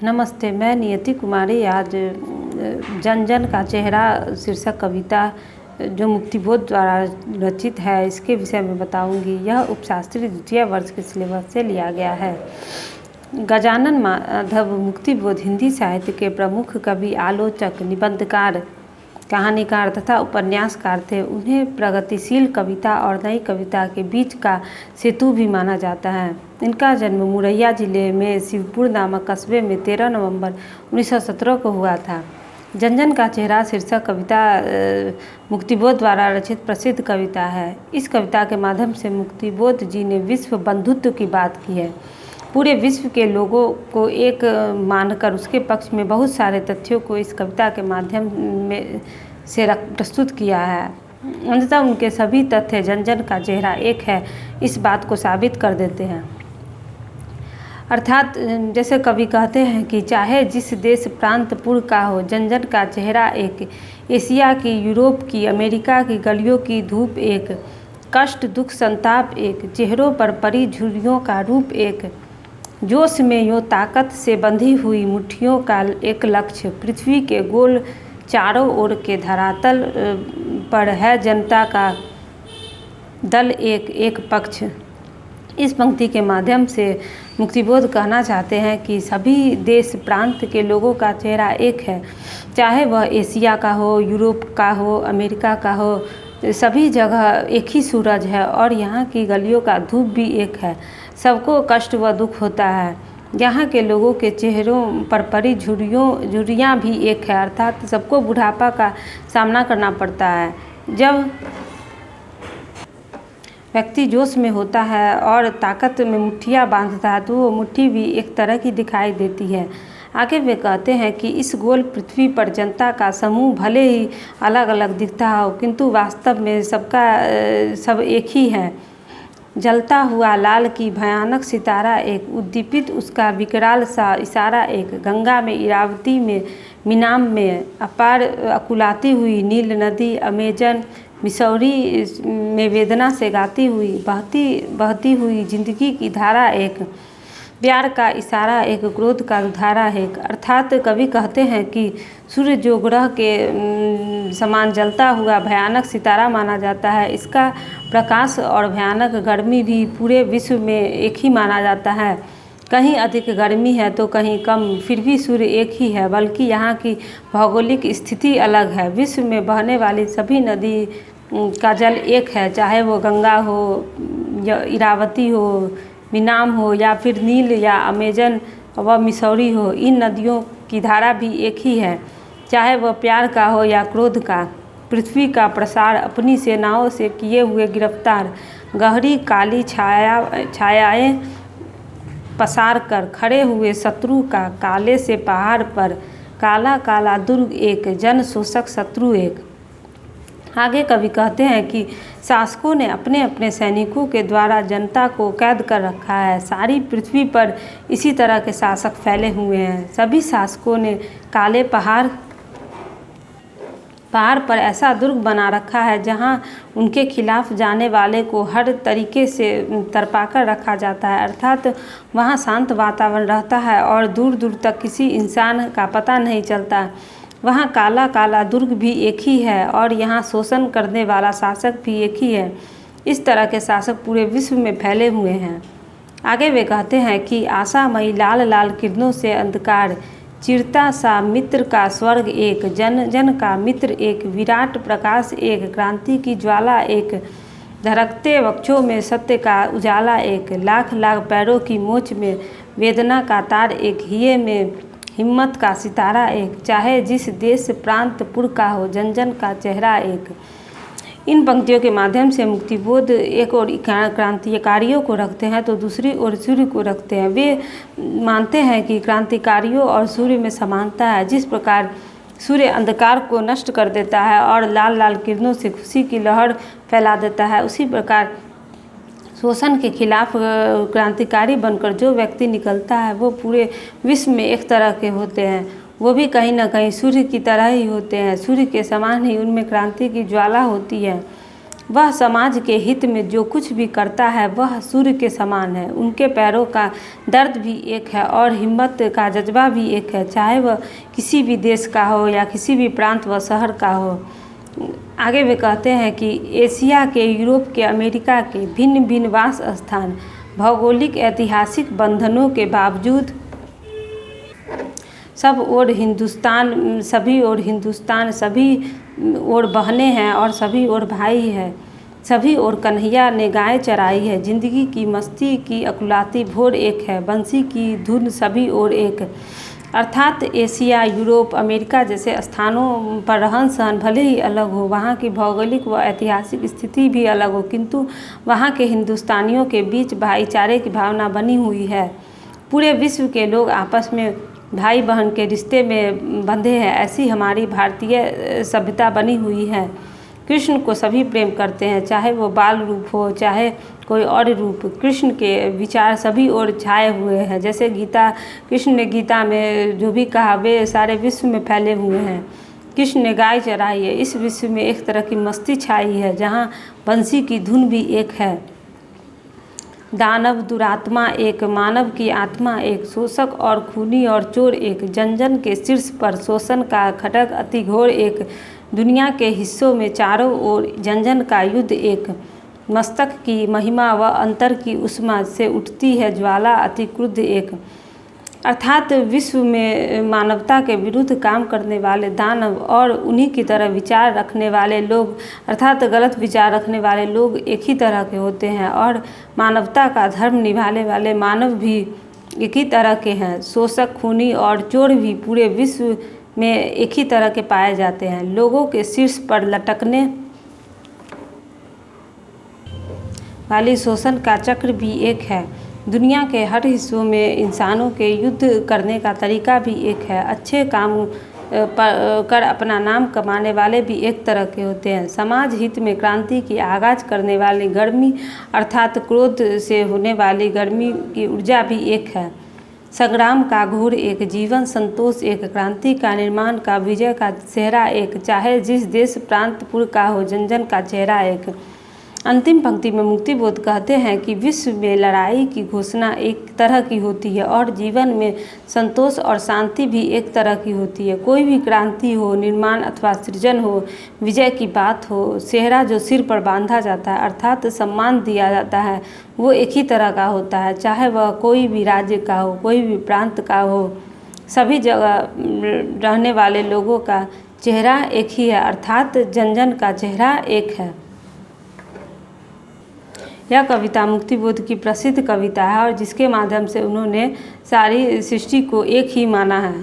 नमस्ते, मैं नियति कुमारी आज जन जन का चेहरा शीर्षक कविता जो मुक्तिबोध द्वारा रचित है इसके विषय में बताऊंगी। यह उपशास्त्री द्वितीय वर्ष के सिलेबस से लिया गया है। गजानन माधव मुक्तिबोध हिंदी साहित्य के प्रमुख कवि, आलोचक, निबंधकार, कहानीकार तथा उपन्यासकार थे। उन्हें प्रगतिशील कविता और नई कविता के बीच का सेतु भी माना जाता है। इनका जन्म मुरैया जिले में शिवपुर नामक कस्बे में 13 नवंबर 1917 को हुआ था। जन जन का चेहरा शीर्षक कविता मुक्तिबोध द्वारा रचित प्रसिद्ध कविता है। इस कविता के माध्यम से मुक्तिबोध जी ने विश्व बंधुत्व की बात की है। पूरे विश्व के लोगों को एक मानकर उसके पक्ष में बहुत सारे तथ्यों को इस कविता के माध्यम से प्रस्तुत किया है। अंततः उनके सभी तथ्य जन जन का चेहरा एक है इस बात को साबित कर देते हैं। अर्थात जैसे कवि कहते हैं कि चाहे जिस देश प्रांत पुर का हो, जन जन का चेहरा एक। एशिया की, यूरोप की, अमेरिका की गलियों की धूप एक। कष्ट, दुख, संताप एक। चेहरों पर परी झुर्रियों का रूप एक। जोश में यूँ ताकत से बंधी हुई मुट्ठियों का एक लक्ष्य। पृथ्वी के गोल चारों ओर के धरातल पर है जनता का दल एक एक पक्ष। इस पंक्ति के माध्यम से मुक्तिबोध कहना चाहते हैं कि सभी देश प्रांत के लोगों का चेहरा एक है। चाहे वह एशिया का हो, यूरोप का हो, अमेरिका का हो, सभी जगह एक ही सूरज है और यहाँ की गलियों का धूप भी एक है। सबको कष्ट व दुख होता है। यहाँ के लोगों के चेहरों पर परी झुर्रियाँ भी एक है, अर्थात सबको बुढ़ापा का सामना करना पड़ता है। जब व्यक्ति जोश में होता है और ताकत में मुट्ठियाँ बांधता है तो वो मुट्ठी भी एक तरह की दिखाई देती है। आगे वे कहते हैं कि इस गोल पृथ्वी पर जनता का समूह भले ही अलग अलग दिखता हो, किंतु वास्तव में सब एक ही है। जलता हुआ लाल की भयानक सितारा एक। उद्दीपित उसका विकराल सा इशारा एक। गंगा में, इरावती में, मीनाम में अपार अकुलाती हुई नील नदी, अमेजन, मिसौरी में वेदना से गाती हुई बहती हुई जिंदगी की धारा एक। प्यार का इशारा एक, क्रोध का धारा एक। अर्थात कवि कहते हैं कि सूर्य जो ग्रह के समान जलता हुआ भयानक सितारा माना जाता है, इसका प्रकाश और भयानक गर्मी भी पूरे विश्व में एक ही माना जाता है। कहीं अधिक गर्मी है तो कहीं कम, फिर भी सूर्य एक ही है, बल्कि यहाँ की भौगोलिक स्थिति अलग है। विश्व में बहने वाली सभी नदी का जल एक है, चाहे वो गंगा हो या इरावती हो, मीनाम हो या फिर नील या अमेजन व मिसौरी हो। इन नदियों की धारा भी एक ही है, चाहे वह प्यार का हो या क्रोध का। पृथ्वी का प्रसार अपनी सेनाओं से किए हुए गिरफ्तार, गहरी काली छायाएं पसार कर खड़े हुए शत्रु का काले से पहाड़ पर काला काला दुर्ग एक, जन शोषक शत्रु एक। आगे कवि कहते हैं कि शासकों ने अपने अपने सैनिकों के द्वारा जनता को कैद कर रखा है। सारी पृथ्वी पर इसी तरह के शासक फैले हुए हैं। सभी शासकों ने काले पहाड़ पर ऐसा दुर्ग बना रखा है जहां उनके खिलाफ जाने वाले को हर तरीके से तरपा कर रखा जाता है। अर्थात वहां शांत वातावरण रहता है और दूर दूर तक किसी इंसान का पता नहीं चलता। वहाँ काला काला दुर्ग भी एक ही है और यहाँ शोषण करने वाला शासक भी एक ही है। इस तरह के शासक पूरे विश्व में फैले हुए हैं। आगे वे कहते हैं कि आशामयी लाल लाल किरणों से अंधकार चिरता सा मित्र का स्वर्ग एक, जन जन का मित्र एक, विराट प्रकाश एक, क्रांति की ज्वाला एक, धड़कते वक्षों में सत्य का उजाला एक, लाख लाख पैरों की मोच में वेदना का तार एक, हिये में हिम्मत का सितारा एक। चाहे जिस देश प्रांत पुर का हो, जन जन का चेहरा एक। इन पंक्तियों के माध्यम से मुक्तिबोध एक और क्रांतिकारियों को रखते हैं तो दूसरी ओर सूर्य को रखते हैं। वे मानते हैं कि क्रांतिकारियों और सूर्य में समानता है। जिस प्रकार सूर्य अंधकार को नष्ट कर देता है और लाल लाल किरणों से खुशी की लहर फैला देता है, उसी प्रकार शोषण के खिलाफ क्रांतिकारी बनकर जो व्यक्ति निकलता है वो पूरे विश्व में एक तरह के होते हैं। वो भी कहीं ना कहीं सूर्य की तरह ही होते हैं। सूर्य के समान ही उनमें क्रांति की ज्वाला होती है। वह समाज के हित में जो कुछ भी करता है वह सूर्य के समान है। उनके पैरों का दर्द भी एक है और हिम्मत का जज्बा भी एक है, चाहे वह किसी भी देश का हो या किसी भी प्रांत व शहर का हो। आगे वे कहते हैं कि एशिया के, यूरोप के, अमेरिका के भिन्न भिन्न वास स्थान, भौगोलिक ऐतिहासिक बंधनों के बावजूद सब ओर हिंदुस्तान, सभी ओर हिंदुस्तान, सभी ओर बहनें हैं और सभी ओर भाई है, सभी ओर कन्हैया ने गाय चराई है। जिंदगी की मस्ती की अकुलाती भोर एक है, बंसी की धुन सभी ओर एक। अर्थात एशिया, यूरोप, अमेरिका जैसे स्थानों पर रहन सहन भले ही अलग हो, वहाँ की भौगोलिक व ऐतिहासिक स्थिति भी अलग हो, किंतु वहाँ के हिंदुस्तानियों के बीच भाईचारे की भावना बनी हुई है। पूरे विश्व के लोग आपस में भाई बहन के रिश्ते में बंधे हैं, ऐसी हमारी भारतीय सभ्यता बनी हुई है। कृष्ण को सभी प्रेम करते हैं, चाहे वो बाल रूप हो चाहे कोई और रूप। कृष्ण के विचार सभी ओर छाए हुए हैं, जैसे गीता, कृष्ण ने गीता में जो भी कहा वे सारे विश्व में फैले हुए हैं। कृष्ण ने गाय चराई है, इस विश्व में एक तरह की मस्ती छाई है जहाँ बंसी की धुन भी एक है। दानव दुरात्मा एक, मानव की आत्मा एक, शोषक और खूनी और चोर एक, जन जन के शीर्ष पर शोषण का खड्ग अति घोर एक, दुनिया के हिस्सों में चारों ओर जन जन का युद्ध एक, मस्तक की महिमा व अंतर की उष्मा से उठती है ज्वाला अति क्रुद्ध एक। अर्थात विश्व में मानवता के विरुद्ध काम करने वाले दानव और उन्हीं की तरह विचार रखने वाले लोग, अर्थात गलत विचार रखने वाले लोग एक ही तरह के होते हैं और मानवता का धर्म निभाने वाले मानव भी एक ही तरह के हैं। शोषक, खूनी और चोर भी पूरे विश्व में एक ही तरह के पाए जाते हैं। लोगों के शीर्ष पर लटकने वाली शोषण का चक्र भी एक है। दुनिया के हर हिस्सों में इंसानों के युद्ध करने का तरीका भी एक है। अच्छे काम कर अपना नाम कमाने वाले भी एक तरह के होते हैं। समाज हित में क्रांति की आगाज करने वाली गर्मी अर्थात क्रोध से होने वाली गर्मी की ऊर्जा भी एक है। संग्राम का घोर एक, जीवन संतोष एक, क्रांति का निर्माण का विजय का चेहरा एक, चाहे जिस देश प्रांतपुर का हो जन जन का चेहरा एक। अंतिम पंक्ति में मुक्तिबोध कहते हैं कि विश्व में लड़ाई की घोषणा एक तरह की होती है और जीवन में संतोष और शांति भी एक तरह की होती है। कोई भी क्रांति हो, निर्माण अथवा सृजन हो, विजय की बात हो, सेहरा जो सिर पर बांधा जाता है अर्थात सम्मान दिया जाता है वो एक ही तरह का होता है, चाहे वह कोई भी राज्य का हो, कोई भी प्रांत का हो। सभी जगह रहने वाले लोगों का चेहरा एक ही है अर्थात जन जन का चेहरा एक है। यह कविता मुक्तिबोध की प्रसिद्ध कविता है और जिसके माध्यम से उन्होंने सारी सृष्टि को एक ही माना है।